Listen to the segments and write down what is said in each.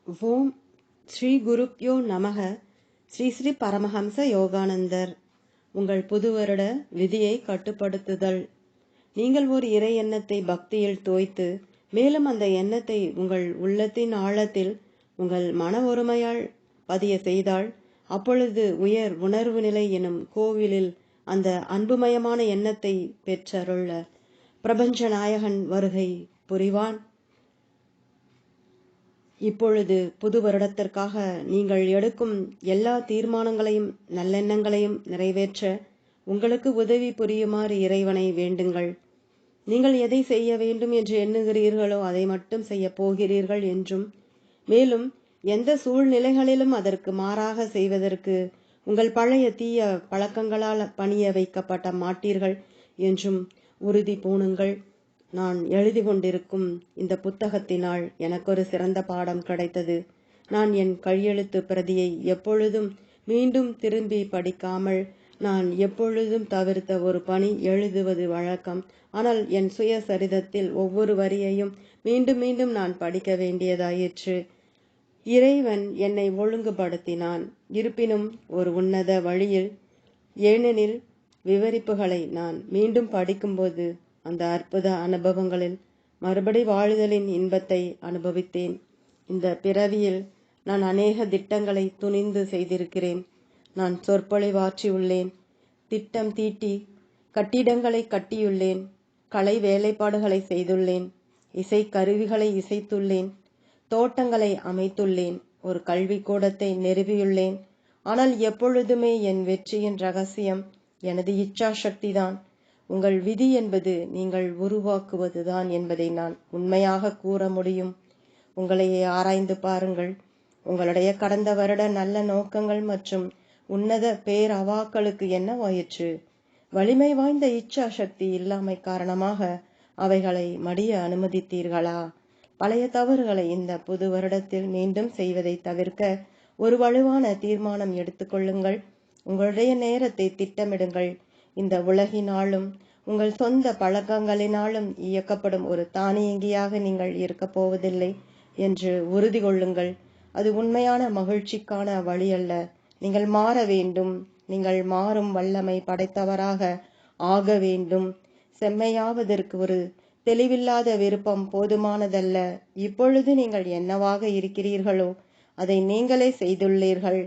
ஓம் ஸ்ரீ குருப்யோ நமக. ஸ்ரீ ஸ்ரீ பரமஹம்ச யோகானந்தர். உங்கள் புது வருட விதியை கட்டுப்படுத்துதல். நீங்கள் ஒரு இறை எண்ணத்தை பக்தியில் தோய்த்து மேலும் அந்த எண்ணத்தை உங்கள் உள்ளத்தின் ஆழத்தில் உங்கள் மன ஒருமையால் பதிய செய்தால் அப்பொழுது உயர் உணர்வு நிலை எனும் கோவிலில் அந்த அன்புமயமான எண்ணத்தை பெற்றருள பிரபஞ்ச நாயகன் வருகை புரிவான். இப்பொழுது புது வருடத்திற்காக நீங்கள் எடுக்கும் எல்லா தீர்மானங்களையும் நல்லெண்ணங்களையும் நிறைவேற்ற உங்களுக்கு உதவி புரியுமாறு இறைவனை வேண்டுங்கள். நீங்கள் எதை செய்ய வேண்டும் என்று எண்ணுகிறீர்களோ அதை மட்டும் செய்ய போகிறீர்கள் என்றும், மேலும் எந்த சூழ்நிலைகளிலும் அதற்கு மாறாக செய்வதற்கு உங்கள் பழைய தீய பழக்கங்களால் பணிய வைக்கப்பட்ட மாட்டீர்கள் என்றும் உறுதி பூணுங்கள். நான் எழுதி கொண்டிருக்கும் இந்த புத்தகத்தினால் எனக்கொரு சிறந்த பாடம் கிடைத்தது. நான் என் கையெழுத்து பிரதியை எப்பொழுதும் மீண்டும் திரும்பி படிக்காமல் நான் எப்பொழுதும் தவிர்த்த ஒரு பணி எழுதுவது வழக்கம். ஆனால் என் சுயசரிதத்தில் ஒவ்வொரு வரியையும் மீண்டும் மீண்டும் நான் படிக்க வேண்டியதாயிற்று. இறைவன் என்னை ஒழுங்குபடுத்தினான், இருப்பினும் ஒரு உன்னத வழியில். ஏனெனில் விவரிப்புகளை நான் மீண்டும் படிக்கும்போது அந்த அற்புத அனுபவங்களில் மறுபடி வாழுதலின் இன்பத்தை அனுபவித்தேன். இந்த பிறவியில் நான் அநேக திட்டங்களை துணிந்து செய்திருக்கிறேன். நான் சொற்பொழிவாற்றியுள்ளேன், திட்டம் தீட்டி கட்டிடங்களை கட்டியுள்ளேன், கலை வேலைப்பாடுகளை செய்துள்ளேன், இசை கருவிகளை இசைத்துள்ளேன், தோட்டங்களை அமைத்துள்ளேன், ஒரு கல்விக்கூடத்தை நிறுவியுள்ளேன். ஆனால் எப்பொழுதுமே என் வெற்றியின் ரகசியம் எனது இச்சாசக்திதான். உங்கள் விதி என்பது நீங்கள் உருவாக்குவதுதான் என்பதை நான் உண்மையாக கூற முடியும். உங்களையே ஆராய்ந்து பாருங்கள். உங்களுடைய கடந்த வருட நல்ல நோக்கங்கள் மற்றும் உன்னத பேரவாக்களுக்கு என்னவாயிற்று? வலிமை வாய்ந்த இச்சா சக்தி இல்லாமை காரணமாக அவைகளை மடிய அனுமதித்தீர்களா? பழைய தவறுகளை இந்த புது வருடத்தில் மீண்டும் செய்வதை தவிர்க்க ஒரு வலுவான தீர்மானம் எடுத்துக்கொள்ளுங்கள். உங்களுடைய நேரத்தை திட்டமிடுங்கள். இந்த உலகினாலும் உங்கள் சொந்த பழக்கங்களினாலும் இயக்கப்படும் ஒரு தானியங்கியாக நீங்கள் இருக்கப் போவதில்லை என்று உறுதி கொள்ளுங்கள். அது உண்மையான மகிழ்ச்சிக்கான வழி அல்ல. நீங்கள் மாற வேண்டும். நீங்கள் மாறும் வல்லமை படைத்தவராக ஆக வேண்டும். செம்மையாவதற்கு ஒரு தெளிவில்லாத விருப்பம் போதுமானதல்ல. இப்பொழுது நீங்கள் என்னவாக இருக்கிறீர்களோ அதை நீங்களே செய்துள்ளீர்கள்.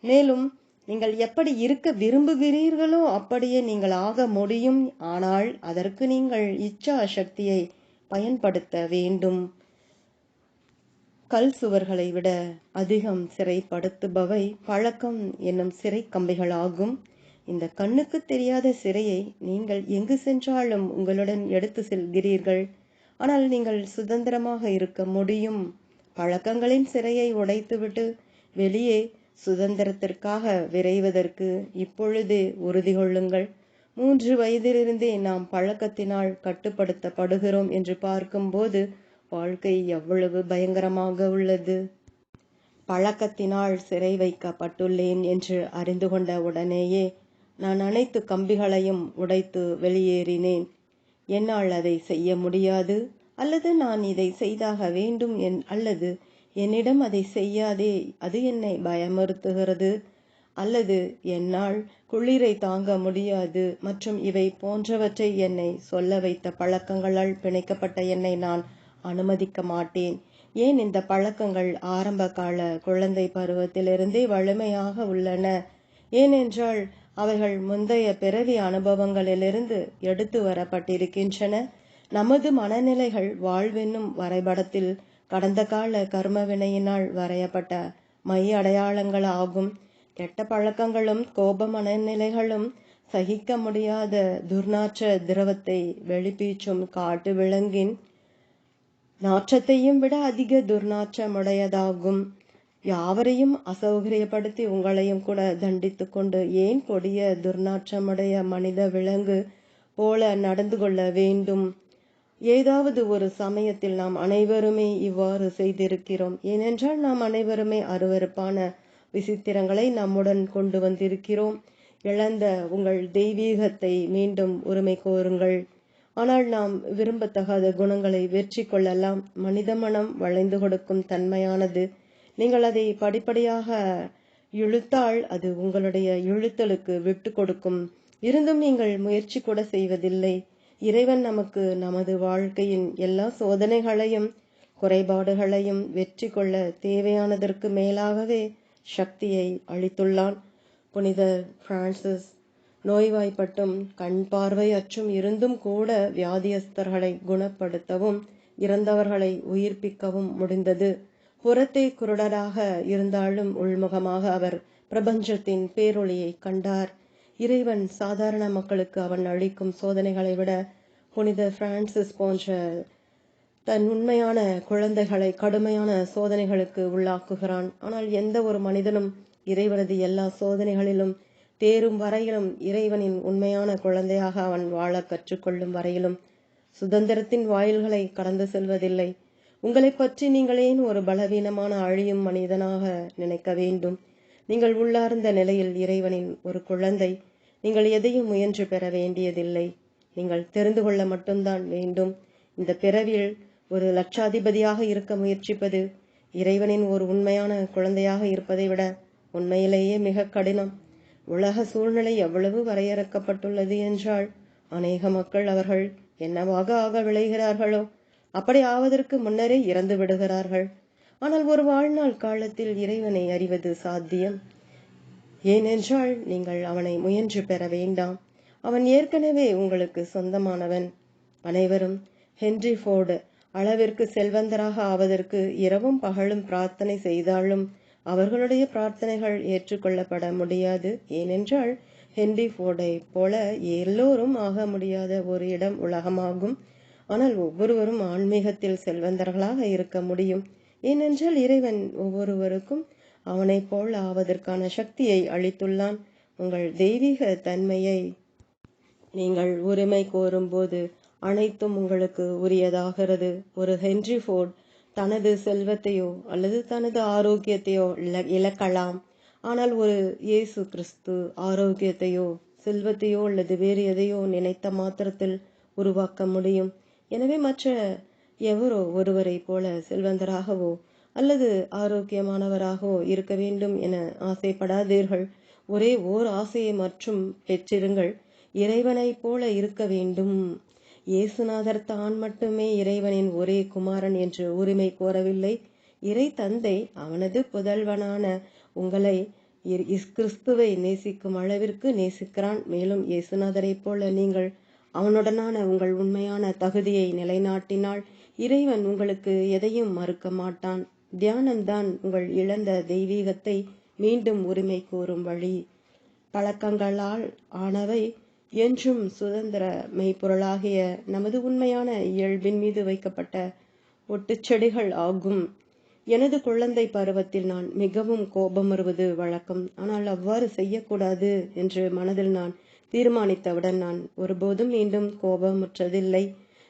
மேலும் நீங்கள் எப்படி இருக்க விரும்புகிறீர்களோ அப்படியே நீங்கள் ஆக முடியும். ஆனால் அதற்கு நீங்கள் இச்சா சக்தியை பயன்படுத்த வேண்டும். கல் சுவர்களை விட அதிகம் சிறைப்படுத்துபவை பழக்கம் என்னும் சிறை கம்பிகளாகும். இந்த கண்ணுக்கு தெரியாத சிறையை நீங்கள் எங்கு சென்றாலும் உங்களுடன் எடுத்து செல்கிறீர்கள். ஆனால் நீங்கள் சுதந்திரமாக இருக்க முடியும். பழக்கங்களின் சிறையை உடைத்துவிட்டு வெளியே சுதந்திரத்திற்காக விரைவதற்கு இப்பொழுதே உறுதி கொள்ளுங்கள். 3 வயதிலிருந்தே நாம் பழக்கத்தினால் கட்டுப்படுத்தப்படுகிறோம் என்று பார்க்கும்போது வாழ்க்கை எவ்வளவு பயங்கரமாக உள்ளது. பழக்கத்தினால் சிறை வைக்கப்பட்டுள்ளேன் என்று அறிந்து கொண்ட உடனேயே நான் அனைத்து கம்பிகளையும் உடைத்து வெளியேறினேன். என்னால் அதை செய்ய முடியாது, அல்லது நான் இதை செய்தாக வேண்டும் அல்லது என்னிடம் அதை செய்யாதே, அது என்னை பயமுறுத்துகிறது, அல்லது என்னால் குளிரை தாங்க முடியாது மற்றும் இவை போன்றவற்றை என்னை சொல்ல வைத்த பழக்கங்களால் பிணைக்கப்பட்ட என்னை நான் அனுமதிக்க மாட்டேன். ஏன் இந்த பழக்கங்கள் ஆரம்ப கால குழந்தை பருவத்திலிருந்தே வலிமையாக உள்ளன? ஏனென்றால் அவைகள் முந்தைய பிறவி அனுபவங்களிலிருந்து எடுத்து வரப்பட்டிருக்கின்றன. நமது மனநிலைகள் வாழ்வென்னும் வரைபடத்தில் கடந்த கால கர்மவினையினால் வரையப்பட்ட மை அடையாளங்கள் ஆகும். கெட்ட பழக்கங்களும் கோப மனநிலைகளும் சகிக்க முடியாத துர்நாற்ற திரவத்தை வெளிப்பீச்சும் காட்டு விலங்கின் நாற்றத்தையும் விட அதிக துர்நாற்றமுடையதாகும். யாவரையும் அசௌகரியப்படுத்தி உங்களையும் கூட தண்டித்து கொண்டு ஏன் கொடிய துர்நாற்றமுடைய மனித விலங்கு போல நடந்து கொள்ள வேண்டும்? ஏதாவது ஒரு சமயத்தில் நாம் அனைவருமே இவ்வாறு செய்திருக்கிறோம். ஏனென்றால் நாம் அனைவருமே அருவருப்பான விசித்திரங்களை நம்முடன் கொண்டு வந்திருக்கிறோம். இழந்த உங்கள் தெய்வீகத்தை மீண்டும் உரிமை கோருங்கள். ஆனால் நாம் விரும்பத்தகாத குணங்களை வெற்றி கொள்ளலாம். மனித மனம் வளைந்து கொடுக்கும் தன்மையானது. நீங்கள் அதை படிப்படியாக இழுத்தால் அது உங்களுடைய இழுத்தலுக்கு விட்டு கொடுக்கும். இருந்தும் நீங்கள் முயற்சி கூட செய்வதில்லை. இறைவன் நமக்கு நமது வாழ்க்கையின் எல்லா சோதனைகளையும் குறைபாடுகளையும் வெற்றி கொள்ள தேவையானதற்கு மேலாகவே சக்தியை அளித்துள்ளான். புனித பிரான்சிஸ் நோய்வாய்ப்பட்டும் கண் பார்வை அற்றும் இருந்தும் கூட வியாதியஸ்தர்களை குணப்படுத்தவும் இறந்தவர்களை உயிர்ப்பிக்கவும் முடிந்தது. புறத்தே குருடராக இருந்தாலும் உள்முகமாக அவர் பிரபஞ்சத்தின் பேரொளியை கண்டார். இறைவன் சாதாரண மக்களுக்கு அவன் அளிக்கும் சோதனைகளை விட புனித பிரான்சிஸ் போன்ற தன் உண்மையான குழந்தைகளை கடுமையான சோதனைகளுக்கு உள்ளாக்குகிறான். ஆனால் எந்த ஒரு மனிதனும் இறைவனது எல்லா சோதனைகளிலும் தேரும் வரையிலும், இறைவனின் உண்மையான குழந்தையாக அவன் வாழ கற்றுக்கொள்ளும் வரையிலும் சுதந்திரத்தின் வாயில்களை கடந்து செல்வதில்லை. உங்களை பற்றி நீங்கள் ஏன் ஒரு பலவீனமான அழியும் மனிதனாக நினைக்க வேண்டும்? நீங்கள் உள்ளார்ந்த நிலையில் இறைவனின் ஒரு குழந்தை. நீங்கள் எதையும் முயன்று பெற வேண்டியதில்லை. நீங்கள் தெரிந்து கொள்ள மட்டும்தான் வேண்டும். இந்த பிறவியில் ஒரு லட்சாதிபதியாக இருக்க முயற்சிப்பது இறைவனின் ஒரு உண்மையான குழந்தையாக இருப்பதை விட உண்மையிலேயே மிக கடினம். உலக சூழ்நிலை எவ்வளவு வரையறுக்கப்பட்டுள்ளது என்றால் அநேக மக்கள் அவர்கள் என்னவாக ஆக விளைகிறார்களோ அப்படி ஆவதற்கு முன்னரே இறந்து விடுகிறார்கள். ஆனால் ஒரு வாழ்நாள் காலத்தில் இறைவனை அறிவது சாத்தியம். ஏனென்றால் நீங்கள் அவனை முயன்று பெற வேண்டாம். அவன் ஏற்கனவே உங்களுக்கு சொந்தமானவன். அனைவரும் ஹென்றி ஃபோர்டு அளவிற்கு செல்வந்தராக ஆவதற்கு இரவும் பகலும் பிரார்த்தனை செய்தாலும் அவர்களுடைய பிரார்த்தனைகள் ஏற்றுக்கொள்ளப்பட முடியாது. ஏனென்றால் ஹென்றி ஃபோர்டை போல எல்லோரும் ஆக முடியாத ஒரு இடம் உலகமாகும். ஆனால் ஒவ்வொருவரும் ஆன்மீகத்தில் செல்வந்தர்களாக இருக்க முடியும். ஏனென்றால் இறைவன் ஒவ்வொருவருக்கும் அவனை போல் ஆவதற்கான சக்தியை அளித்துள்ளான். உங்கள் தெய்வீக தன்மையை நீங்கள் உரிமை கோரும்போது அனைத்தும் உங்களுக்கு உரியதாகிறது. ஒரு ஹென்றி ஃபோர்ட் தனது செல்வத்தையோ அல்லது தனது ஆரோக்கியத்தையோ இழக்கலாம். ஆனால் ஒரு இயேசு கிறிஸ்து ஆரோக்கியத்தையோ செல்வத்தையோ அல்லது வேறு எதையோ நினைத்த மாத்திரத்தில் உருவாக்க முடியும். எனவே மற்ற எவரோ ஒருவரை போல செல்வந்தராகவோ அல்லது ஆரோக்கியமானவராகவோ இருக்க வேண்டும் என ஆசைப்படாதீர்கள். ஒரே ஓர் ஆசையை மற்றும் பெற்றிருங்கள். இறைவனைப் போல இருக்க வேண்டும். இயேசுநாதர் தான் மட்டுமே இறைவனின் ஒரே குமாரன் என்று உரிமை கோரவில்லை. இறை தந்தை அவனது புதல்வனான உங்களை கிறிஸ்துவை நேசிக்கும் அளவிற்கு நேசிக்கிறான். மேலும் இயேசுநாதரைப் போல நீங்கள் அவனுடனான உங்கள் உண்மையான தகுதியை நிலைநாட்டினால் இறைவன் உங்களுக்கு எதையும் மறுக்க மாட்டான். தியானம்தான் உங்கள் இழந்த தெய்வீகத்தை மீண்டும் உரிமை கோரும் வழி. பழக்கங்களால் ஆனவை என்றும் சுதந்திர மெய்ப்பொருளாகிய நமது உண்மையான இயல்பின் மீது வைக்கப்பட்ட ஒட்டுச்செடிகள் ஆகும். எனது குழந்தை பருவத்தில் நான் மிகவும் கோபம் வருவது வழக்கம். ஆனால் அவ்வாறு செய்யக்கூடாது என்று மனதில் நான் தீர்மானித்தவுடன் நான் ஒருபோதும் மீண்டும் கோபமுற்றதில்லை.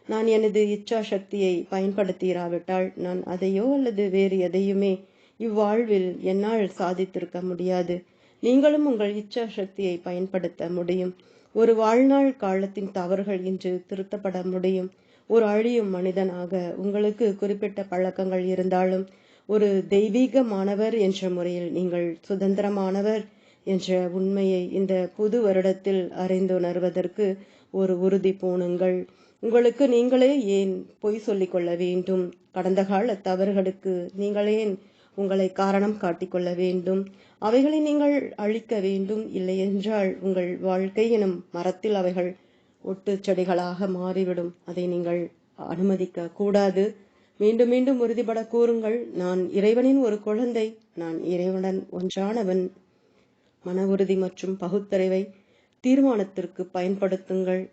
நான் எனது இச்சா சக்தியை பயன்படுத்திராவிட்டால் நான் அதையோ அல்லது வேறு எதையுமே இவ்வாழ்வில் என்னால் சாதித்திருக்க முடியாது. நீங்களும் உங்கள் இச்சா சக்தியை பயன்படுத்த முடியும். ஒரு வாழ்நாள் காலத்தின் தவறுகள் இன்று திருத்தப்பட முடியும். ஒரு அழியும் மனிதனாக உங்களுக்கு குறிப்பிட்ட பழக்கங்கள் இருந்தாலும் ஒரு தெய்வீகமானவர் என்ற முறையில் நீங்கள் சுதந்திரமானவர் என்ற உண்மையை இந்த புது வருடத்தில் அறிந்துணர்வதற்கு ஒரு உறுதி பூணுங்கள். உங்களுக்கு நீங்களே ஏன் பொய் சொல்லிக் கொள்ள வேண்டும்? கடந்த கால தவறுகளுக்கு நீங்கள் ஏன் உங்களை காரணம் காட்டிக்கொள்ள வேண்டும்? அவைகளை நீங்கள் அழிக்க வேண்டும். இல்லையென்றால் உங்கள் வாழ்க்கை எனும் மரத்தில் அவைகள் ஒட்டு செடிகளாக மாறிவிடும். அதை நீங்கள் அனுமதிக்க கூடாது. மீண்டும் மீண்டும் உறுதிபட கூறுங்கள், நான் இறைவனின் ஒரு குழந்தை, நான் இறைவனுடன் ஒன்றானவன். மன உறுதி மற்றும் பகுத்தறிவை தீர்மானத்திற்கு பயன்படுத்துங்கள்.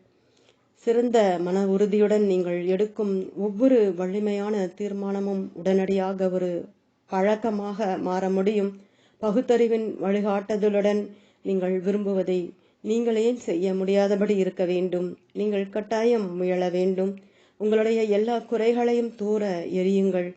சிறந்த மன உறுதியுடன் நீங்கள் எடுக்கும் ஒவ்வொரு வலிமையான தீர்மானமும் உடனடியாக ஒரு பழக்கமாக மாற முடியும். பகுத்தறிவின் வழிகாட்டுதலுடன் நீங்கள் விரும்புவதை நீங்கள் ஏன் செய்ய முடியாதபடி இருக்க வேண்டும்? நீங்கள் கட்டாயம் முயல வேண்டும். உங்களுடைய எல்லா குறைகளையும் தூர எறியுங்கள்.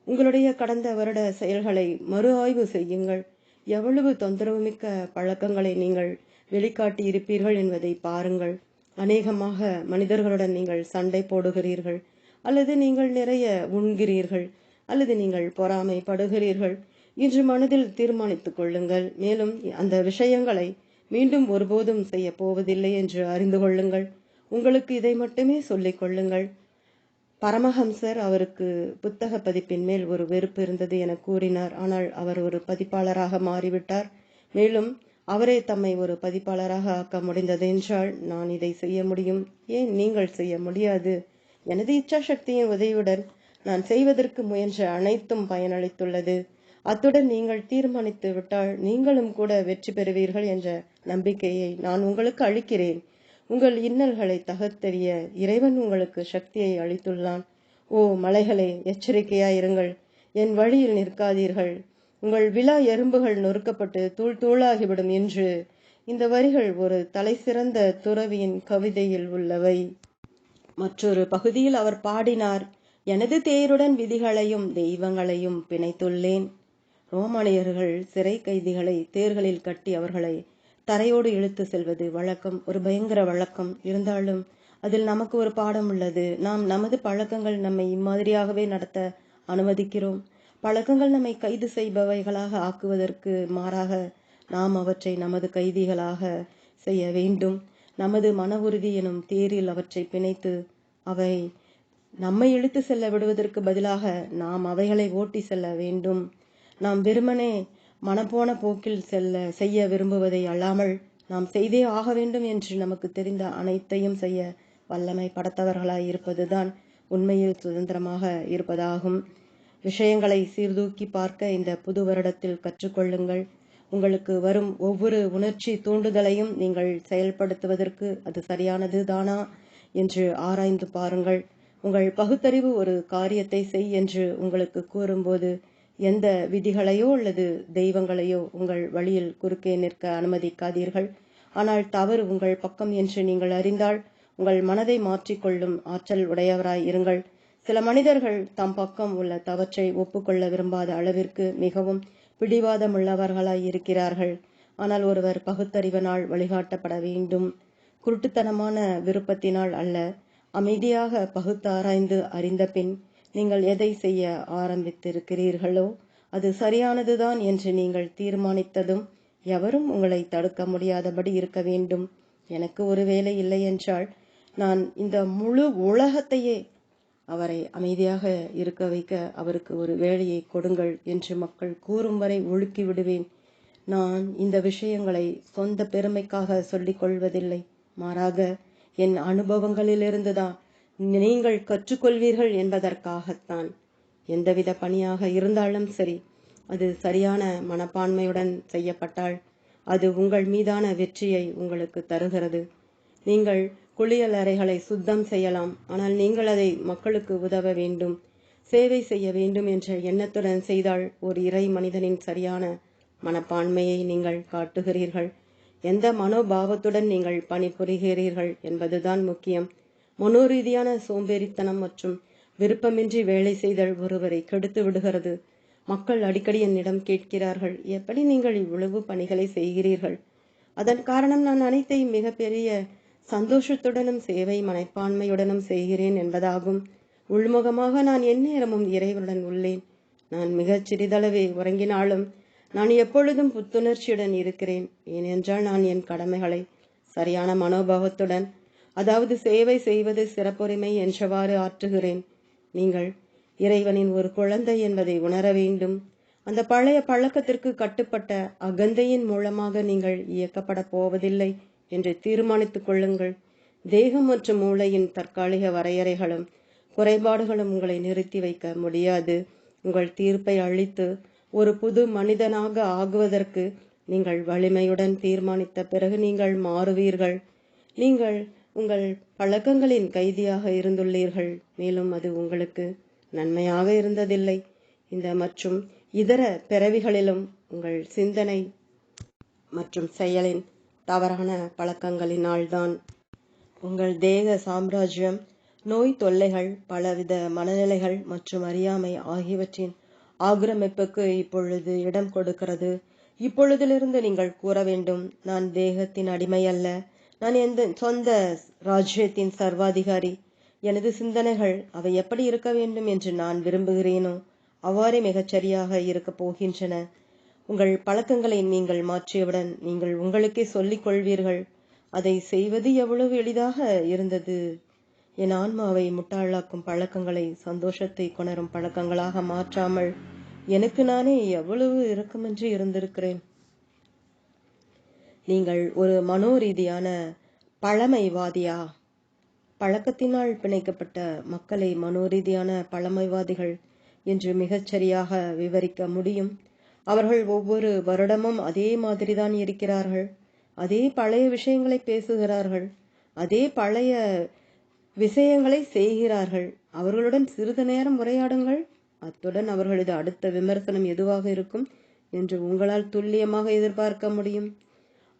உங்களுடைய கடந்த வருட செயல்களை மறு ஆய்வு செய்யுங்கள். எவ்வளவு தொந்தரவுமிக்க பழக்கங்களை நீங்கள் வெளிக்காட்டி இருப்பீர்கள் என்பதை பாருங்கள். அநேகமாக மனிதர்களுடன் நீங்கள் சண்டை போடுகிறீர்கள், அல்லது நீங்கள் நிறைய உண்கிறீர்கள், அல்லது நீங்கள் பொறாமைப்படுகிறீர்கள். இன்று மனதில் தீர்மானித்துக் கொள்ளுங்கள். மேலும் அந்த விஷயங்களை மீண்டும் ஒருபோதும் செய்ய போவதில்லை என்று அறிந்து கொள்ளுங்கள். உங்களுக்கு இதை மட்டுமே சொல்லிக் கொள்ளுங்கள். பரமஹம்சர் அவருக்கு புத்தக பதிப்பின் மேல் ஒரு வெறுப்பு இருந்தது என கூறினார். ஆனால் அவர் ஒரு பதிப்பாளராக மாறிவிட்டார். மேலும் அவரே தம்மை ஒரு பதிப்பாளராக ஆக்க முடிந்தது என்றால் நான் இதை செய்ய முடியும், ஏன் நீங்கள் செய்ய முடியாது? எனது இச்சாசக்தியின் உதவியுடன் நான் செய்வதற்கு முயன்ற அனைத்தும் பயனளித்துள்ளது. அத்துடன் நீங்கள் தீர்மானித்து விட்டால் நீங்களும் கூட வெற்றி பெறுவீர்கள் என்ற நம்பிக்கையை நான் உங்களுக்கு அளிக்கிறேன். உங்கள் இன்னல்களை தகர்த்தெறிய இறைவன் உங்களுக்கு சக்தியை அளித்துள்ளான். ஓ மலைகளே, எச்சரிக்கையாயிருங்கள், என் வழியில் நிற்காதீர்கள். உங்கள் விழா எறும்புகள் நொறுக்கப்பட்டு தூள் தூளாகிவிடும் என்று இந்த வரிகள் ஒரு தலை சிறந்த துறவியின் கவிதையில் உள்ளவை. மற்றொரு பகுதியில் அவர் பாடினார், எனது தேருடன் விதிகளையும் தெய்வங்களையும் பிணைத்துள்ளேன். ரோமானியர்கள் சிறை கைதிகளை தேர்களில் கட்டி அவர்களை தரையோடு இழுத்து செல்வது வழக்கம், ஒரு பயங்கர வழக்கம். இருந்தாலும் அதில் நமக்கு ஒரு பாடம் உள்ளது. நாம் நமது பழக்கங்கள் நம்மை இம்மாதிரியாகவே நடத்த அனுமதிக்கிறோம். பழக்கங்கள் நம்மை கைது செய்பவைகளாக ஆக்குவதற்கு மாறாக நாம் அவற்றை நமது கைதிகளாக செய்ய வேண்டும். நமது மன உறுதி எனும் தேரில் அவற்றை பிணைத்து அவை நம்மை இழுத்து செல்ல விடுவதற்கு பதிலாக நாம் அவைகளை ஓட்டி செல்ல வேண்டும். நாம் வெறுமனே மனப்போன போக்கில் செய்ய விரும்புவதை அல்லாமல் நாம் செய்தே ஆக வேண்டும் என்று நமக்கு தெரிந்த அனைத்தையும் செய்ய வல்லமை படைத்தவர்களாய் இருப்பதுதான் உண்மையில் சுதந்திரமாக இருப்பதாகும். விஷயங்களை சீர்தூக்கி பார்க்க இந்த புது வருடத்தில் கற்றுக்கொள்ளுங்கள். உங்களுக்கு வரும் ஒவ்வொரு உணர்ச்சி தூண்டுதலையும் நீங்கள் செயல்படுத்துவதற்கு அது சரியானது தானா என்று ஆராய்ந்து பாருங்கள். உங்கள் பகுத்தறிவு ஒரு காரியத்தை செய் என்று உங்களுக்கு கூறும்போது எந்த விதிகளையோ அல்லது தெய்வங்களையோ உங்கள் வழியில் குறுக்கே நிற்க அனுமதிக்காதீர்கள். ஆனால் தவறு உங்கள் பக்கம் என்று நீங்கள் அறிந்தால் உங்கள் மனதை மாற்றிக்கொள்ளும் ஆற்றல் உடையவராய் இருங்கள். சில மனிதர்கள் தம் பக்கம் உள்ள தவற்றை ஒப்புக்கொள்ள விரும்பாத அளவிற்கு மிகவும் பிடிவாதமுள்ளவர்களாய் இருக்கிறார்கள். ஆனால் ஒருவர் பகுத்தறிவனால் வழிகாட்டப்பட வேண்டும். குருட்டுத்தனமான விருப்பத்தினால் அல்ல, அமைதியாக பகுத்தாராய்ந்து அறிந்த பின் நீங்கள் எதை செய்ய ஆரம்பித்திருக்கிறீர்களோ அது சரியானதுதான் என்று நீங்கள் தீர்மானித்ததும் எவரும் உங்களை தடுக்க முடியாதபடி இருக்க வேண்டும். எனக்கு ஒரு வேலை இல்லை என்றால் நான் இந்த முழு உலகத்தையே அவரை அமைதியாக இருக்க வைக்க அவருக்கு ஒரு வேலையை கொடுங்கள் என்று மக்கள் கூறும் வரை ஒழுக்கி விடுவேன். நான் இந்த விஷயங்களை சொந்த பெருமைக்காக சொல்லிக் கொள்வதில்லை, மாறாக என் அனுபவங்களிலிருந்துதான் நீங்கள் கற்றுக்கொள்வீர்கள் என்பதற்காகத்தான். எந்தவித பணியாக இருந்தாலும் சரி, அது சரியான மனப்பான்மையுடன் செய்யப்பட்டால் அது உங்கள் மீதான வெற்றியை உங்களுக்கு தருகிறது. நீங்கள் குளியலறைகளை சுத்தம் செய்யலாம், ஆனால் நீங்கள் அதை மக்களுக்கு உதவ வேண்டும், சேவை செய்ய வேண்டும் என்ற எண்ணத்துடன் செய்தால் ஒரு இறை மனிதனின் சரியான மனப்பான்மையை நீங்கள் காட்டுகிறீர்கள். எந்த மனோபாவத்துடன் நீங்கள் பணிபுரிகிறீர்கள் என்பதுதான் முக்கியம். மனோரீதியான சோம்பேறித்தனம் மற்றும் விருப்பமின்றி வேலை செய்தல் ஒருவரை கெடுத்து விடுகிறது. மக்கள் அடிக்கடி என்னிடம் கேட்கிறார்கள், எப்படி நீங்கள் இவ்வளவு பணிகளை செய்கிறீர்கள்? அதன் காரணம் நான் அனைத்தையும் மிகப்பெரிய சந்தோஷத்துடனும் சேவை மனப்பான்மையுடனும் செய்கிறேன் என்பதாகும். உள்முகமாக நான் எந்நேரமும் இறைவனுடன் உள்ளேன். நான் மிகச் சிறிதளவே உறங்கினாலும் நான் எப்பொழுதும் புத்துணர்ச்சியுடன் இருக்கிறேன். ஏனென்றால் நான் என் கடமைகளை சரியான மனோபாவத்துடன், அதாவது சேவை செய்வது சிறப்புரிமை என்றவாறு ஆற்றுகிறேன். நீங்கள் இறைவனின் ஒரு குழந்தை என்பதை உணர வேண்டும். அந்த பழைய பழக்கத்திற்கு கட்டுப்பட்ட அகந்தையின் மூலமாக நீங்கள் இயக்கப்பட போவதில்லை என்று தீர்மானித்துக் கொள்ளுங்கள். தேகம் மற்றும் மூளையின் தற்காலிக வரையறைகளும் குறைபாடுகளும் உங்களை நிறுத்தி வைக்க முடியாது. உங்கள் தீர்ப்பை அளித்து ஒரு புது மனிதனாக ஆகுவதற்கு நீங்கள் வலிமையுடன் தீர்மானித்த பிறகு நீங்கள் மாறுவீர்கள். நீங்கள் உங்கள் பழக்கங்களின் கைதியாக இருந்துள்ளீர்கள், மேலும் அது உங்களுக்கு நன்மையாக இருந்ததில்லை. இந்த மற்றும் இதர பிறவிகளிலும் உங்கள் சிந்தனை மற்றும் செயலின் தவறான பழக்கங்களினால்தான். உங்கள் தேக சாம்ராஜ்யம் நோய் தொல்லைகள், பலவித மனநிலைகள் மற்றும் அறியாமை ஆகியவற்றின் ஆக்கிரமிப்புக்கு இப்பொழுது இடம் கொடுக்கிறது. இப்பொழுதிலிருந்து நீங்கள் கூற வேண்டும், நான் தேகத்தின் அடிமை அல்ல, நான் எந்த சொந்த ராஜ்யத்தின் சர்வாதிகாரி. எனது சிந்தனைகள் அவை எப்படி இருக்க வேண்டும் என்று நான் விரும்புகிறேனோ அவ்வாறே மிகச்சரியாக இருக்கப் போகின்றன. உங்கள் பழக்கங்களை நீங்கள் மாற்றியவுடன் நீங்கள் உங்களுக்கே சொல்லிக் கொள்வீர்கள், அதை செய்வது எவ்வளவு எளிதாக இருந்தது. என் ஆன்மாவை முட்டாளாக்கும் பழக்கங்களை சந்தோஷத்தை கொணரும் பழக்கங்களாக மாற்றாமல் எனக்கு நானே எவ்வளவு இரக்கமின்றி இருந்திருக்கிறேன். நீங்கள் ஒரு மனோரீதியான பழமைவாதியா? பழக்கத்தினால் பிணைக்கப்பட்ட மக்களை மனோரீதியான பழமைவாதிகள் என்று மிகச்சரியாக விவரிக்க முடியும். அவர்கள் ஒவ்வொரு வருடமும் அதே மாதிரிதான் இருக்கிறார்கள். அதே பழைய விஷயங்களை பேசுகிறார்கள். அதே பழைய விஷயங்களை செய்கிறார்கள். அவர்களுடன் சிறிது நேரம் உரையாடுங்கள். அத்துடன் அவர்களது அடுத்த விமர்சனம் எதுவாக இருக்கும் என்று உங்களால் துல்லியமாக எதிர்பார்க்க முடியும்.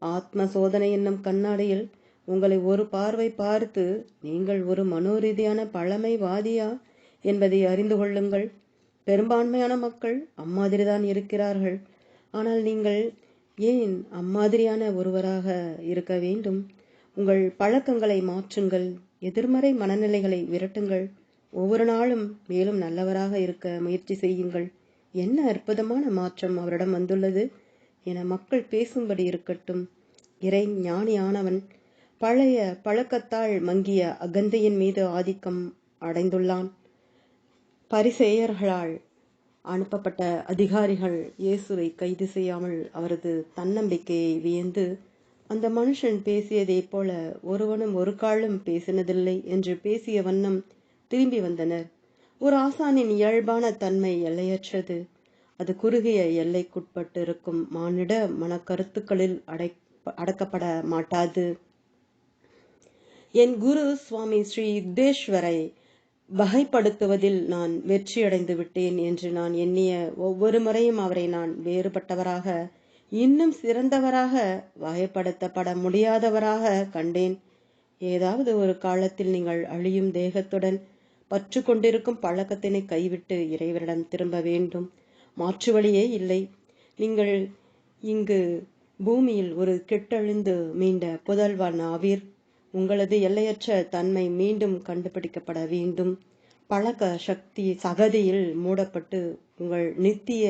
ஆத்ம சோதனை என்னும் கண்ணாடியில் உங்களை ஒரு பார்வை பார்த்து நீங்கள் ஒரு மனோரீதியான பழமைவாதியா என்பதை அறிந்து கொள்ளுங்கள். பெரும்பான்மையான மக்கள் அம்மாதிரிதான் இருக்கிறார்கள். ஆனால் நீங்கள் ஏன் அம்மாதிரியான ஒருவராக இருக்க வேண்டும்? உங்கள் பழக்கங்களை மாற்றுங்கள். எதிர்மறை மனநிலைகளை விரட்டுங்கள். ஒவ்வொரு நாளும் மேலும் நல்லவராக இருக்க முயற்சி செய்யுங்கள். என்ன அற்புதமான மாற்றம் அவரிடம் வந்துள்ளது என மக்கள் பேசும்படி இருக்கட்டும். இறை ஞானியானவன் பழைய பழக்கத்தால் மங்கிய அகந்தையின் மீது ஆதிக்கம் அடைந்துள்ளான். பரிசேயர்களால் அனுப்பப்பட்ட அதிகாரிகள் இயேசுவை கைது செய்யாமல் அவரது தன்னம்பிக்கையை வியந்து, அந்த மனுஷன் பேசியதைப் போல ஒருவனும் ஒரு காலும் பேசினதில்லை என்று பேசிய வண்ணம் திரும்பி வந்தனர். ஒரு ஆசானின் இயல்பான தன்மை எல்லையற்றது. அது குறுகிய எல்லைக்குட்பட்டு இருக்கும் மானிட மனக்கருத்துக்களில் அடக்கப்பட மாட்டாது. என் குரு சுவாமி ஸ்ரீ யுக்தேஸ்வரை வகைப்படுத்துவதில் நான் வெற்றியடைந்து விட்டேன் என்று நான் எண்ணிய ஒவ்வொரு முறையும் அவரை நான் வேறுபட்டவராக, இன்னும் சிறந்தவராக, வகைப்படுத்தப்பட முடியாதவராக கண்டேன். ஏதாவது ஒரு காலத்தில் நீங்கள் அழியும் தேகத்துடன் பற்று கொண்டிருக்கும் பழக்கத்தினை கைவிட்டு இறைவரிடம் திரும்ப வேண்டும். மாற்று வழியே இல்லை. நீங்கள் இங்கு பூமியில் ஒரு கெட்டழிந்து மீண்ட புதல்வன் ஆவீர். உங்களது எல்லையற்ற தன்மை மீண்டும் கண்டுபிடிக்கப்பட வேண்டும். பழக்க சக்தி சகதியில் மூடப்பட்டு உங்கள் நித்திய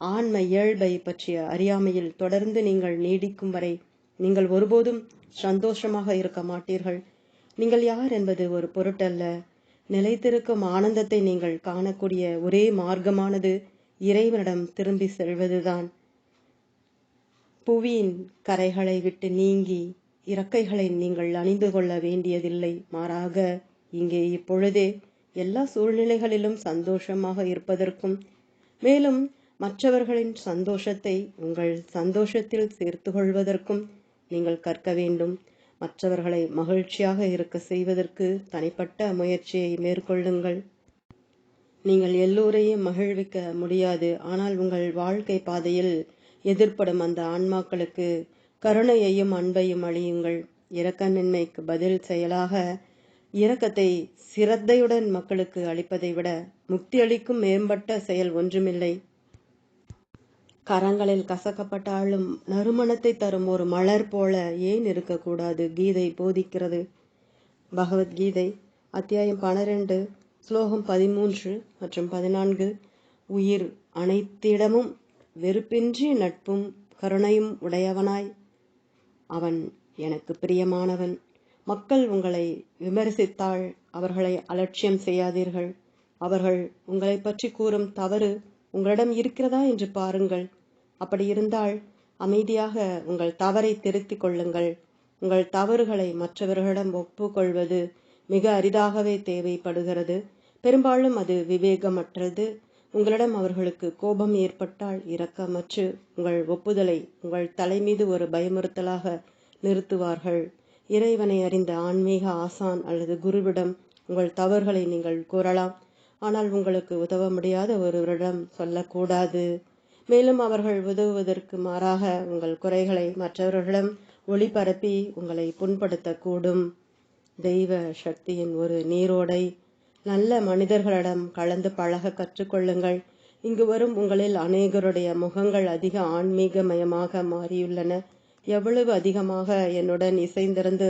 ஆன்ம இயல்பை பற்றிய அறியாமையில் தொடர்ந்து நீங்கள் நீடிக்கும் வரை நீங்கள் ஒருபோதும் சந்தோஷமாக இருக்க மாட்டீர்கள். நீங்கள் யார் என்பது ஒரு பொருட்டல்ல. நிலைத்திருக்கும் ஆனந்தத்தை நீங்கள் காணக்கூடிய ஒரே மார்க்கமானது இறைவனிடம் திரும்பி செல்வதுதான். புவியின் கரைகளை விட்டு நீங்கி இறக்கைகளை நீங்கள் அணிந்து கொள்ள வேண்டியதில்லை. மாறாக இங்கே இப்பொழுதே எல்லா சூழ்நிலைகளிலும் சந்தோஷமாக இருப்பதற்கும் மேலும் மற்றவர்களின் சந்தோஷத்தை உங்கள் சந்தோஷத்தில் சேர்த்து கொள்வதற்கும் நீங்கள் கற்க வேண்டும். மற்றவர்களை மகிழ்ச்சியாக இருக்க செய்வதற்கு தனிப்பட்ட முயற்சியை மேற்கொள்ளுங்கள். நீங்கள் எல்லோரையும் மகிழ்விக்க முடியாது. ஆனால் உங்கள் வாழ்க்கை பாதையில் எதிர்ப்படும் அந்த ஆன்மாக்களுக்கு கருணையையும் அன்பையும் அளியுங்கள். இரக்கமின்மைக்கு பதில் செயலாக இரக்கத்தை சிரத்தையுடன் மக்களுக்கு அளிப்பதை விட முக்தி அளிக்கும் மேம்பட்ட செயல் ஒன்றுமில்லை. கரங்களில் கசக்கப்பட்டாலும் நறுமணத்தை தரும் ஒரு மலர் போல ஏன் இருக்கக்கூடாது? கீதை போதிக்கிறது. பகவத்கீதை அத்தியாயம் 12 ஸ்லோகம் 13 மற்றும் 14. உயிர் அனைத்திடமும் வெறுப்பின்றி நட்பும் கருணையும் உடையவனாய் அவன் எனக்கு பிரியமானவன். மக்கள் உங்களை விமர்சித்தால் அவர்களை அலட்சியம் செய்யாதீர்கள். அவர்கள் உங்களை பற்றி கூறும் தவறு உங்களிடம் இருக்கிறதா என்று பாருங்கள். அப்படி இருந்தால் அமைதியாக உங்கள் தவறை திருத்திக் கொள்ளுங்கள். உங்கள் தவறுகளை மற்றவர்களிடம் ஒப்புக்கொள்வது மிக அரிதாகவே தேவைப்படுகிறது. பெரும்பாலும் அது விவேகமற்றது. உங்களிடம் அவர்களுக்கு கோபம் ஏற்பட்டால் இரக்கமற்று உங்கள் ஒப்புதலை உங்கள் தலைமீது ஒரு பயமுறுத்தலாக நிறுத்துவார்கள். இறைவனை அறிந்த ஆன்மீக ஆசான் அல்லது குருவிடம் உங்கள் தவறுகளை நீங்கள் கூறலாம். ஆனால் உங்களுக்கு உதவ முடியாத ஒருவரிடம் சொல்லக்கூடாது. மேலும் அவர்கள் உதவுவதற்கு மாறாக உங்கள் குறைகளை மற்றவர்களிடம் ஒளிபரப்பி உங்களை புண்படுத்தக்கூடும். தெய்வ சக்தியின் ஒரு நீரோடை. நல்ல மனிதர்களிடம் கலந்து பழக கற்றுக்கொள்ளுங்கள். இங்கு வரும் உங்களில் அநேகருடைய முகங்கள் அதிக ஆன்மீகமயமாக மாறியுள்ளன. எவ்வளவு அதிகமாக என்னுடன் இசைந்திருந்து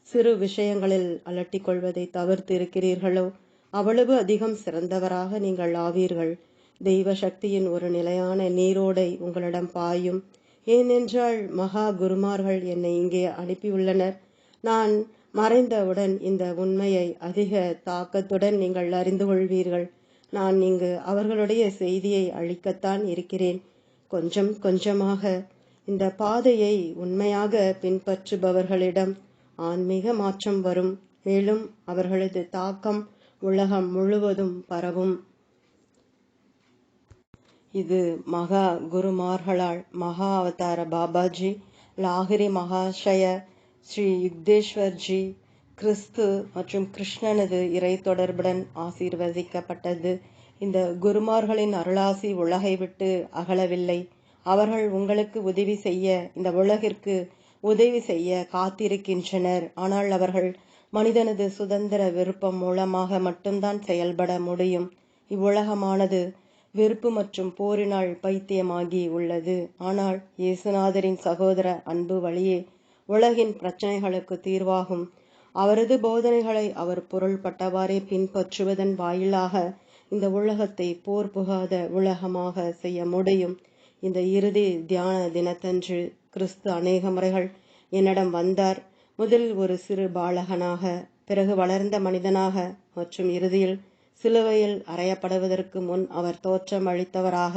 சிறு விஷயங்களில் அலட்டிக் கொள்வதை தவிர்த்து இருக்கிறீர்களோ அவ்வளவு அதிகம் சிறந்தவராக நீங்கள் ஆவீர்கள். தெய்வ சக்தியின் ஒரு நிலையான நீரோடை உங்களிடம் பாயும். ஏனென்றால் மகா குருமார்கள் என்னை இங்கே அனுப்பியுள்ளனர். நான் மறைந்தவுடன் இந்த உண்மையை அதிக தாக்கத்துடன் நீங்கள் அறிந்து கொள்வீர்கள். நான் இங்கு அவர்களுடைய செய்தியை அளிக்கத்தான் இருக்கிறேன். கொஞ்சம் கொஞ்சமாக இந்த பாதையை உண்மையாக பின்பற்றுபவர்களிடம் ஆன்மீக மாற்றம் வரும். மேலும் அவர்களது தாக்கம் உலகம் முழுவதும் பரவும். இது மகா குருமார்களால் மகா அவதார பாபாஜி, லாகிரி மகாஷய, ஸ்ரீ யுக்தேஸ்வர்ஜி, கிறிஸ்து மற்றும் கிருஷ்ணனது இறை தொடர்புடன் ஆசீர்வதிக்கப்பட்டது. இந்த குருமார்களின் அருளாசி உலகை விட்டு அகலவில்லை. அவர்கள் உங்களுக்கு உதவி செய்ய, இந்த உலகிற்கு உதவி செய்ய காத்திருக்கின்றனர். ஆனால் அவர்கள் மனிதனது சுதந்திர விருப்பம் மூலமாக மட்டும்தான் செயல்பட முடியும். இவ்வுலகமானது வெறுப்பு மற்றும் போரினால் பைத்தியமாகி உள்ளது. ஆனால் இயேசுநாதரின் சகோதர அன்பு வழியே உலகின் பிரச்சனைகளுக்கு தீர்வாகும். அவரது போதனைகளை அவர் பொருள்பட்டவாறே பின்பற்றுவதன் வாயிலாக இந்த உலகத்தை போர் புகாத உலகமாக செய்ய முடியும். இந்த இறுதி தியான தினத்தன்று கிறிஸ்து அநேக முறைகள் என்னிடம் வந்தார். முதலில் ஒரு சிறு பாலகனாக, பிறகு வளர்ந்த மனிதனாக மற்றும் இறுதியில் சிலுவையில் அறையப்படுவதற்கு முன் அவர் தோற்றம் அளித்தவராக.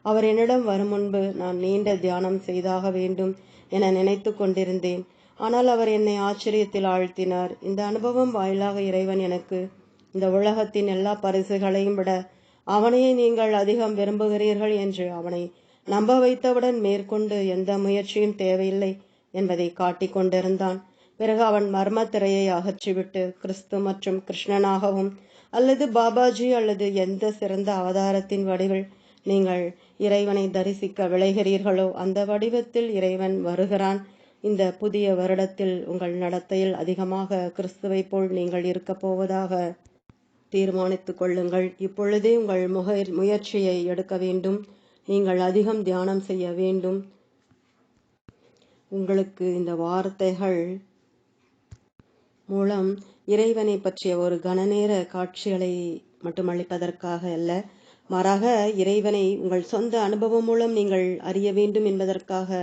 அவர் என்னிடம் வரும் முன்பு நான் நீண்ட தியானம் செய்தாக வேண்டும் என நினைத்து கொண்டிருந்தேன். ஆனால் அவர் என்னை ஆச்சரியத்தில் ஆழ்த்தினார். இந்த அனுபவம் வாயிலாக இறைவன் எனக்கு இந்த உலகத்தின் எல்லா பரிசுகளையும் விட அவனையே நீங்கள் அதிகம் விரும்புகிறீர்கள் என்று அவனை நம்ப வைத்தவுடன் மேற்கொண்டு எந்த முயற்சியும் தேவையில்லை என்பதை காட்டிக் கொண்டிருந்தான். பிறகு அவன் மர்ம திரையை அகற்றிவிட்டு கிறிஸ்து மற்றும் கிருஷ்ணனாகவும் அல்லது பாபாஜி அல்லது எந்த சிறந்த அவதாரத்தின் வடிவில் நீங்கள் இறைவனை தரிசிக்க விளைகிறீர்களோ அந்த வடிவத்தில் இறைவன் வருகிறான். இந்த புதிய வருடத்தில் உங்கள் நடத்தையில் அதிகமாக கிறிஸ்துவை போல் நீங்கள் இருக்க போவதாக தீர்மானித்துக் கொள்ளுங்கள். இப்பொழுதே உங்கள் முயற்சியை எடுக்க வேண்டும். நீங்கள் அதிகம் தியானம் செய்ய வேண்டும். உங்களுக்கு இந்த வார்த்தைகள் மூலம் இறைவனை பற்றிய ஒரு கனநேர காட்சிகளை மட்டும் அளிப்பதற்காக அல்ல, மாறாக இறைவனை உங்கள் சொந்த அனுபவம் மூலம் நீங்கள் அறிய வேண்டும் என்பதற்காக.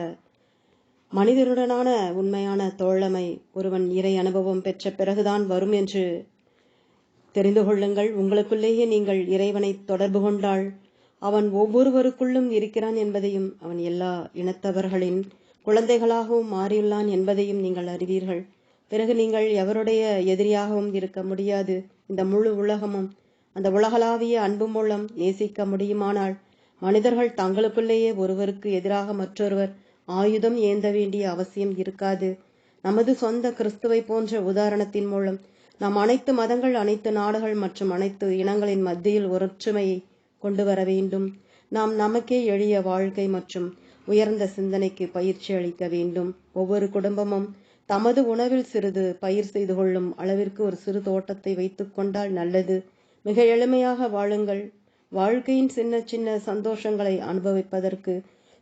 மனிதருடனான உண்மையான தோழமை ஒருவன் இறை அனுபவம் பெற்ற பிறகுதான் வரும் என்று தெரிந்து கொள்ளுங்கள். உங்களுக்குள்ளேயே நீங்கள் இறைவனை தொடர்பு கொண்டால் அவன் ஒவ்வொருவருக்குள்ளும் இருக்கிறான் என்பதையும் அவன் எல்லா இனத்தவர்களின் குழந்தைகளாகவும் மாறியுள்ளான் என்பதையும் நீங்கள் அறிவீர்கள். பிறகு நீங்கள் எவருடைய எதிரியாகவும் இருக்க முடியாது. இந்த முழு உலகமும் அந்த உலகளாவிய அன்பு மூலம் நேசிக்க முடியுமானால் மனிதர்கள் தங்களுக்குள்ளேயே ஒருவருக்கு எதிராக மற்றொருவர் ஆயுதம் ஏந்த வேண்டிய அவசியம் இருக்காது. நமது சொந்த கிறிஸ்துவை போன்ற உதாரணத்தின் மூலம் நாம் அனைத்து மதங்கள், அனைத்து நாடுகள் மற்றும் அனைத்து இனங்களின் மத்தியில் ஒற்றுமையை கொண்டு வர வேண்டும். நாம் நமக்கே எளிய வாழ்க்கை மற்றும் உயர்ந்த சிந்தனைக்கு பயிற்சி அளிக்க வேண்டும். ஒவ்வொரு குடும்பமும் தமது உணவில் சிறிது பயிர் செய்து கொள்ளும் அளவிற்கு ஒரு சிறு தோட்டத்தை வைத்துக் கொண்டால் நல்லது. மிக எளிமையாக வாழுங்கள். வாழ்க்கையின் சின்ன சின்ன சந்தோஷங்களை அனுபவிப்பதற்கு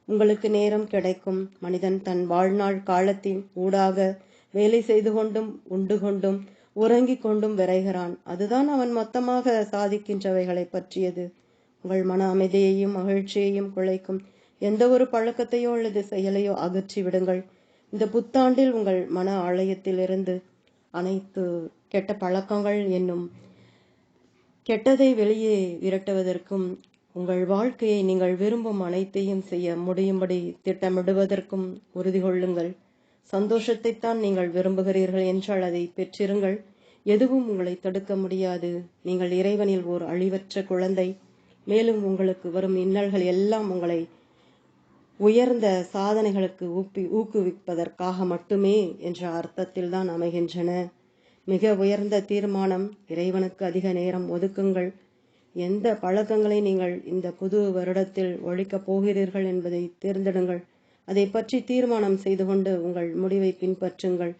உங்களுக்கு நேரம் கிடைக்கும். மனிதன் தன் வாழ்நாள் காலத்தின் ஊடாக வேலை செய்து கொண்டும் உண்டு கொண்டும் உறங்கிக் கொண்டும் விரைகிறான். அதுதான் அவன் மொத்தமாக சாதிக்கின்றவைகளை பற்றியது. உங்கள் மன அமைதியையும் மகிழ்ச்சியையும் குலைக்கும் எந்த ஒரு பழக்கத்தையோ அல்லது செயலையோ அகற்றி விடுங்கள். இந்த புத்தாண்டில் உங்கள் மன ஆலயத்திலிருந்து அனைத்து கெட்ட பழக்கங்கள் என்னும் கெட்டதை வெளியே விரட்டுவதற்கும் உங்கள் வாழ்க்கையை நீங்கள் விரும்பும் அனைத்தையும் செய்ய முடியும்படி திட்டமிடுவதற்கும் உறுதி கொள்ளுங்கள். சந்தோஷத்தைத்தான் நீங்கள் விரும்புகிறீர்கள் என்றால் அதை பெற்றிருங்கள். எதுவும் உங்களை தடுக்க முடியாது. நீங்கள் இறைவனில் ஓர் அழிவற்ற குழந்தை. மேலும் உங்களுக்கு வரும் இன்னல்கள் எல்லாம் உங்களை உயர்ந்த சாதனைகளுக்கு ஊக்குவிப்பதற்காக மட்டுமே என்ற அர்த்தத்தில் தான் அமைகின்றன. மிக உயர்ந்த தீர்மானம், இறைவனுக்கு அதிக நேரம் ஒதுக்குங்கள். எந்த பழக்கங்களை நீங்கள் இந்த புது வருடத்தில் ஒழிக்கப் போகிறீர்கள் என்பதை தேர்ந்தெடுங்கள். அதை பற்றி தீர்மானம் செய்து கொண்டு உங்கள் முடிவை பின்பற்றுங்கள்.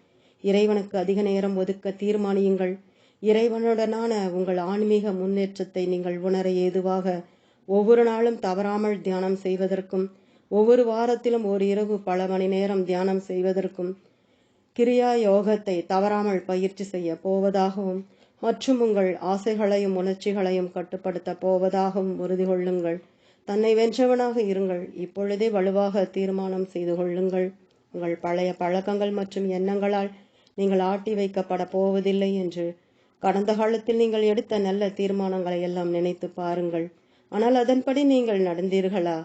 இறைவனுக்கு அதிக நேரம் ஒதுக்க தீர்மானியுங்கள். இறைவனுடனான உங்கள் ஆன்மீக முன்னேற்றத்தை நீங்கள் உணர ஏதுவாக ஒவ்வொரு நாளும் தவறாமல் தியானம் செய்வதற்கும், ஒவ்வொரு வாரத்திலும் ஒரு இரவு பல மணி நேரம் தியானம் செய்வதற்கும், கிரியா யோகத்தை தவறாமல் பயிற்சி செய்ய போவதாகவும், மற்றும் உங்கள் ஆசைகளையும் உணர்ச்சிகளையும் கட்டுப்படுத்த போவதாகவும் உறுதி கொள்ளுங்கள். தன்னை வென்றவனாக இருங்கள். இப்பொழுதே வலுவாக தீர்மானம் செய்து கொள்ளுங்கள். உங்கள் பழைய பழக்கங்கள் மற்றும் எண்ணங்களால் நீங்கள் ஆட்டி வைக்கப்பட போவதில்லை என்று கடந்த காலத்தில் நீங்கள் எடுத்த நல்ல தீர்மானங்களை எல்லாம் நினைத்து பாருங்கள். ஆனால் அதன்படி நீங்கள் நடந்தீர்களா?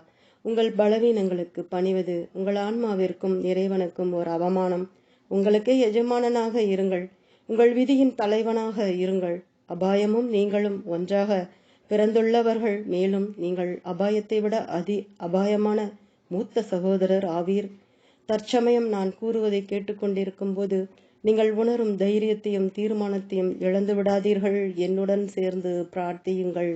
உங்கள் பலவீனங்களுக்கு பணிவது உங்கள் ஆன்மாவிற்கும் இறைவனுக்கும் ஒரு அவமானம். உங்களுக்கே எஜமானனாக இருங்கள். உங்கள் விதியின் தலைவனாக இருங்கள். அபாயமும் நீங்களும் ஒன்றாக பிறந்துள்ளவர்கள். மேலும் நீங்கள் அபாயத்தை விட அபாயமான மூத்த சகோதரர் ஆவீர். தற்சமயம் நான் கூறுவதை கேட்டுக்கொண்டிருக்கும் போது நீங்கள் உணரும் தைரியத்தையும் தீர்மானத்தையும் இழந்து விடாதீர்கள். என்னுடன் சேர்ந்து பிரார்த்தியுங்கள்.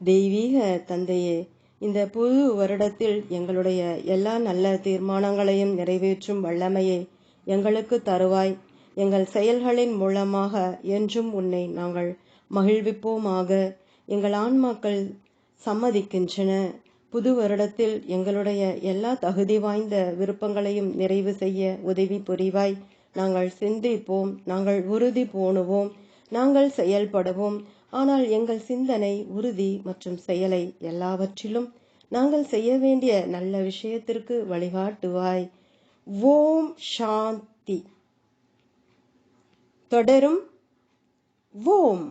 தெய்வீக தந்தையே, இந்த புது வருடத்தில் எங்களுடைய எல்லா நல்ல தீர்மானங்களையும் நிறைவேற்றும் வல்லமையை எங்களுக்கு தருவாய். எங்கள் செயல்களின் மூலமாக என்றும் உன்னை நாங்கள் மகிழ்விப்போமாக. எங்கள் ஆன்மாக்கள் சம்மதிக்கின்றன. புது வருடத்தில் எங்களுடைய எல்லா தகுதி வாய்ந்த விருப்பங்களையும் நிறைவு செய்ய உதவி புரிவாய். நாங்கள் சிந்திப்போம், நாங்கள் உறுதி பூணுவோம், நாங்கள் செயல்படுவோம். ஆனால் எங்கள் சிந்தனை, உறுதி மற்றும் செயலை எல்லாவற்றிலும் நாங்கள் செய்ய வேண்டிய நல்ல விஷயத்திற்கு வழிகாட்டுவாய். ஓம் சாந்தி. தொடரும். ஓம்.